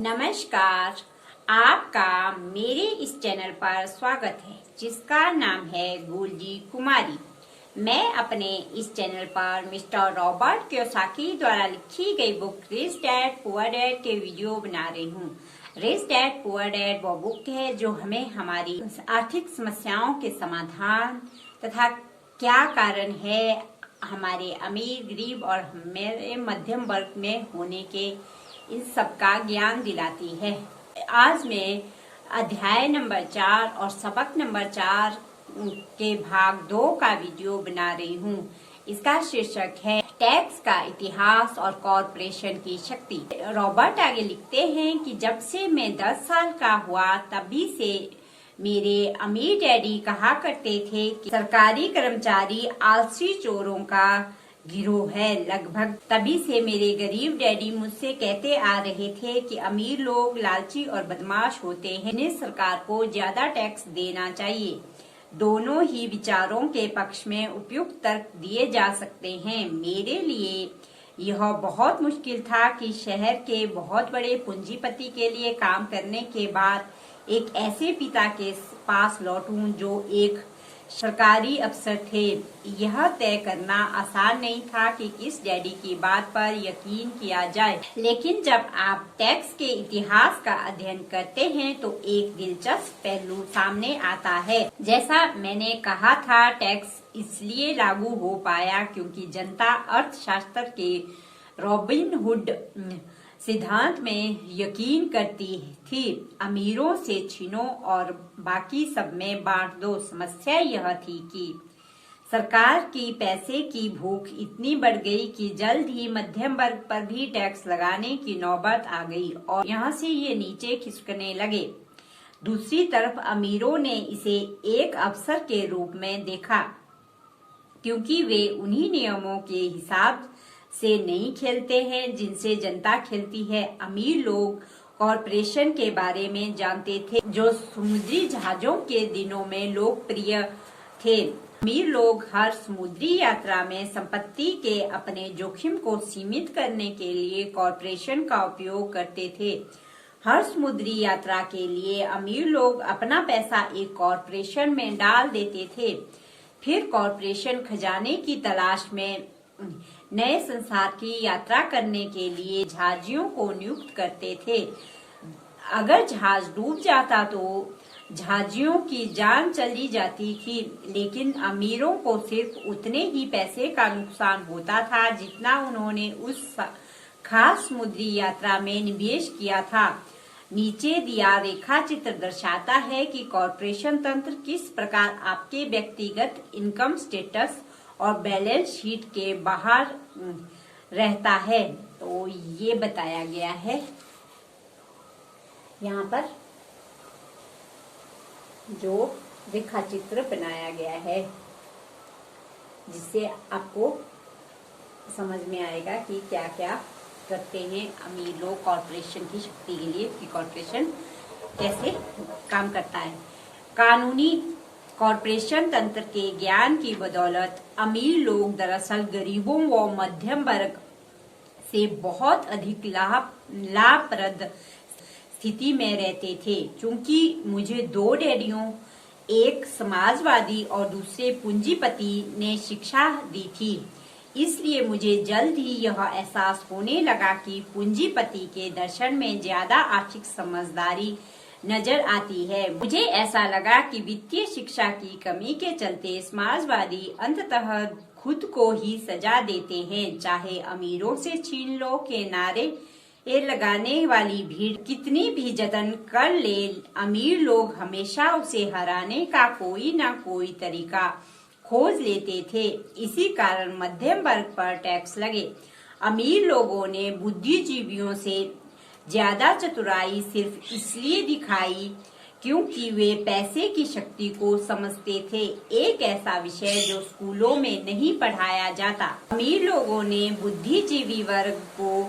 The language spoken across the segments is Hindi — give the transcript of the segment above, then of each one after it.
नमस्कार, आपका मेरे इस चैनल पर स्वागत है जिसका नाम है गोल्डी कुमारी। मैं अपने इस चैनल पर मिस्टर रॉबर्ट कियोसाकी द्वारा लिखी गई book rich dad poor dad के वीडियो बना रही हूँ। रिच डैड पुअर डैड वो बुक है जो हमें हमारी आर्थिक समस्याओं के समाधान तथा क्या कारण है हमारे अमीर, गरीब और हमारे मध्यम वर्ग में होने के इन सब का ज्ञान दिलाती है। आज मैं अध्याय नंबर 4 और सबक नंबर 4 के भाग 2 का वीडियो बना रही हूँ। इसका शीर्षक है टैक्स का इतिहास और कॉरपोरेशन की शक्ति। रॉबर्ट आगे लिखते हैं कि जब से मैं 10 साल का हुआ तभी से मेरे अमीर डैडी कहा करते थे कि सरकारी कर्मचारी आलसी चोरों का गिरोह है। लगभग तभी से मेरे गरीब डैडी मुझसे कहते आ रहे थे कि अमीर लोग लालची और बदमाश होते हैं, इन्हें सरकार को ज्यादा टैक्स देना चाहिए। दोनों ही विचारों के पक्ष में उपयुक्त तर्क दिए जा सकते हैं। मेरे लिए यह बहुत मुश्किल था कि शहर के बहुत बड़े पूंजीपति के लिए काम करने के बाद एक ऐसे पिता के पास लौटूं जो एक सरकारी अफसर थे। यह तय करना आसान नहीं था कि किस डैडी की बात पर यकीन किया जाए, लेकिन जब आप टैक्स के इतिहास का अध्ययन करते हैं तो एक दिलचस्प पहलू सामने आता है। जैसा मैंने कहा था, टैक्स इसलिए लागू हो पाया क्योंकि जनता अर्थशास्त्र के रॉबिन हुड सिद्धांत में यकीन करती थी। अमीरों से छीनो और बाकी सब में बांट दो। समस्या यह थी कि सरकार की पैसे की भूख इतनी बढ़ गई कि जल्द ही मध्यम वर्ग पर भी टैक्स लगाने की नौबत आ गई और यहाँ से ये नीचे खिसकने लगे। दूसरी तरफ अमीरों ने इसे एक अवसर के रूप में देखा क्योंकि वे उन्हीं नियमों के हिसाब से नहीं खेलते हैं जिनसे जनता खेलती है। अमीर लोग कॉरपोरेशन के बारे में जानते थे जो समुद्री जहाजों के दिनों में लोकप्रिय थे। अमीर लोग हर समुद्री यात्रा में संपत्ति के अपने जोखिम को सीमित करने के लिए कॉरपोरेशन का उपयोग करते थे। हर समुद्री यात्रा के लिए अमीर लोग अपना पैसा एक कॉरपोरेशन में डाल देते थे। फिर कॉरपोरेशन खजाने की तलाश में नए संसार की यात्रा करने के लिए जहाजियों को नियुक्त करते थे। अगर जहाज डूब जाता तो जहाजियों की जान चली जाती थी, लेकिन अमीरों को सिर्फ उतने ही पैसे का नुकसान होता था जितना उन्होंने उस खास समुद्री यात्रा में निवेश किया था। नीचे दिया रेखा चित्र दर्शाता है कि कॉरपोरेशन तंत्र किस प्रकार आपके व्यक्तिगत इनकम स्टेटस और बैलेंस शीट के बाहर रहता है। तो ये बताया गया है यहाँ पर जो रेखा चित्र बनाया गया है, जिससे आपको समझ में आएगा कि क्या क्या करते हैं अमीर लोग कॉरपोरेशन की शक्ति के लिए, कि कॉरपोरेशन कैसे काम करता है। कानूनी कॉरपोरेशन तंत्र के ज्ञान की बदौलत अमीर लोग दरअसल गरीबों व मध्यम वर्ग से बहुत अधिक लाभप्रद स्थिति में रहते थे। चूंकि मुझे 2 डैडियों, एक समाजवादी और दूसरे पूंजीपति ने शिक्षा दी थी, इसलिए मुझे जल्द ही यह एहसास होने लगा कि पूंजीपति के दर्शन में ज्यादा आर्थिक समझदारी नजर आती है। मुझे ऐसा लगा कि वित्तीय शिक्षा की कमी के चलते समाजवादी अंततः खुद को ही सजा देते हैं। चाहे अमीरों से छीन लो के नारे लगाने वाली भीड़ कितनी भी जतन कर ले, अमीर लोग हमेशा उसे हराने का कोई ना कोई तरीका खोज लेते थे। इसी कारण मध्यम वर्ग पर टैक्स लगे। अमीर लोगों ने बुद्धिजीवियों से ज्यादा चतुराई सिर्फ इसलिए दिखाई क्योंकि वे पैसे की शक्ति को समझते थे, एक ऐसा विषय जो स्कूलों में नहीं पढ़ाया जाता। अमीर लोगों ने बुद्धिजीवी वर्ग को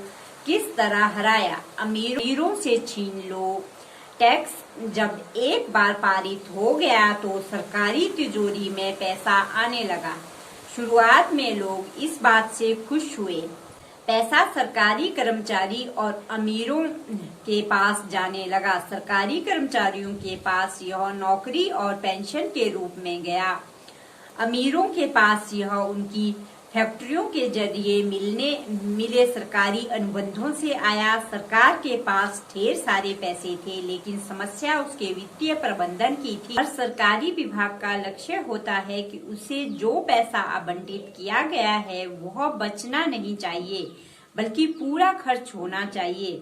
किस तरह हराया? अमीरों से छीन लो टैक्स जब एक बार पारित हो गया तो सरकारी तिजोरी में पैसा आने लगा। शुरुआत में लोग इस बात से खुश हुए। पैसा सरकारी कर्मचारी और अमीरों के पास जाने लगा। सरकारी कर्मचारियों के पास यह नौकरी और पेंशन के रूप में गया। अमीरों के पास यह उनकी फैक्ट्रियों के जरिए मिले सरकारी अनुबंधों से आया। सरकार के पास ढेर सारे पैसे थे, लेकिन समस्या उसके वित्तीय प्रबंधन की थी। हर सरकारी विभाग का लक्ष्य होता है कि उसे जो पैसा आवंटित किया गया है वह बचना नहीं चाहिए, बल्कि पूरा खर्च होना चाहिए।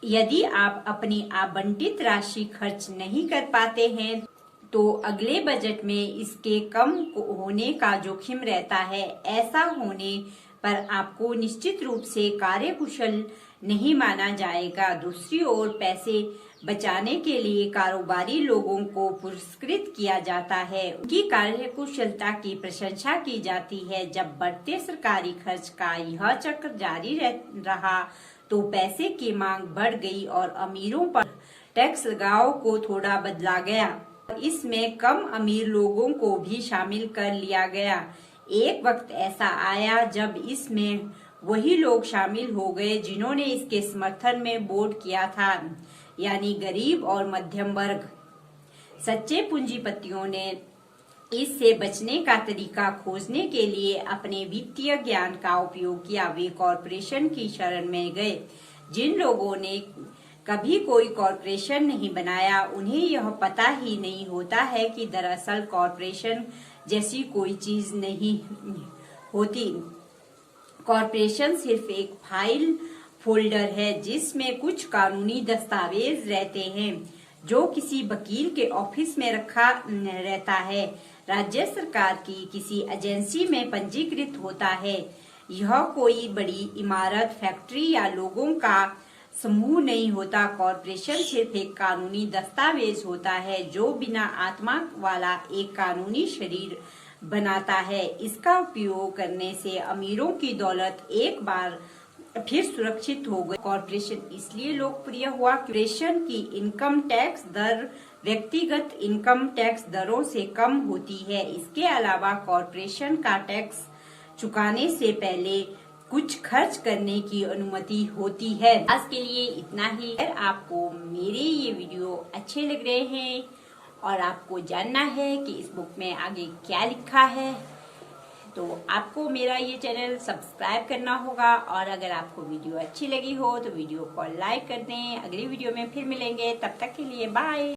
यदि आप अपनी आवंटित राशि खर्च नहीं कर पाते हैं तो अगले बजट में इसके कम होने का जोखिम रहता है। ऐसा होने पर आपको निश्चित रूप से कार्यकुशल नहीं माना जाएगा। दूसरी ओर पैसे बचाने के लिए कारोबारी लोगों को पुरस्कृत किया जाता है, उनकी कार्यकुशलता की प्रशंसा की जाती है। जब बढ़ते सरकारी खर्च का यह चक्र जारी रहा तो पैसे की मांग बढ़ गई और अमीरों पर टैक्स लगाव को थोड़ा बदला गया। इसमें कम अमीर लोगों को भी शामिल कर लिया गया। एक वक्त ऐसा आया जब इसमें वही लोग शामिल हो गए जिन्होंने इसके समर्थन में वोट किया था, यानी गरीब और मध्यम वर्ग। सच्चे पूंजीपतियों ने इससे बचने का तरीका खोजने के लिए अपने वित्तीय ज्ञान का उपयोग किया। वे कॉरपोरेशन की शरण में गए। जिन लोगों ने कभी कोई कॉरपोरेशन नहीं बनाया, उन्हें यह पता ही नहीं होता है कि दरअसल कॉरपोरेशन जैसी कोई चीज नहीं होती। कॉरपोरेशन सिर्फ एक फाइल फोल्डर है जिसमें कुछ कानूनी दस्तावेज रहते हैं जो किसी वकील के ऑफिस में रखा रहता है, राज्य सरकार की किसी एजेंसी में पंजीकृत होता है। यह कोई बड़ी इमारत, फैक्ट्री या लोगों का समूह नहीं होता। कॉरपोरेशन सिर्फ एक कानूनी दस्तावेज होता है जो बिना आत्मा वाला एक कानूनी शरीर बनाता है। इसका उपयोग करने से अमीरों की दौलत एक बार फिर सुरक्षित हो गई। कॉरपोरेशन इसलिए लोकप्रिय हुआ। कॉरपोरेशन की इनकम टैक्स दर व्यक्तिगत इनकम टैक्स दरों से कम होती है। इसके अलावा कॉरपोरेशन का टैक्स चुकाने से पहले कुछ खर्च करने की अनुमति होती है। आज के लिए इतना ही। अगर आपको मेरे ये वीडियो अच्छे लग रहे हैं और आपको जानना है कि इस बुक में आगे क्या लिखा है, तो आपको मेरा ये चैनल सब्सक्राइब करना होगा। और अगर आपको वीडियो अच्छी लगी हो तो वीडियो को लाइक कर दें। अगली वीडियो में फिर मिलेंगे, तब तक के लिए बाय।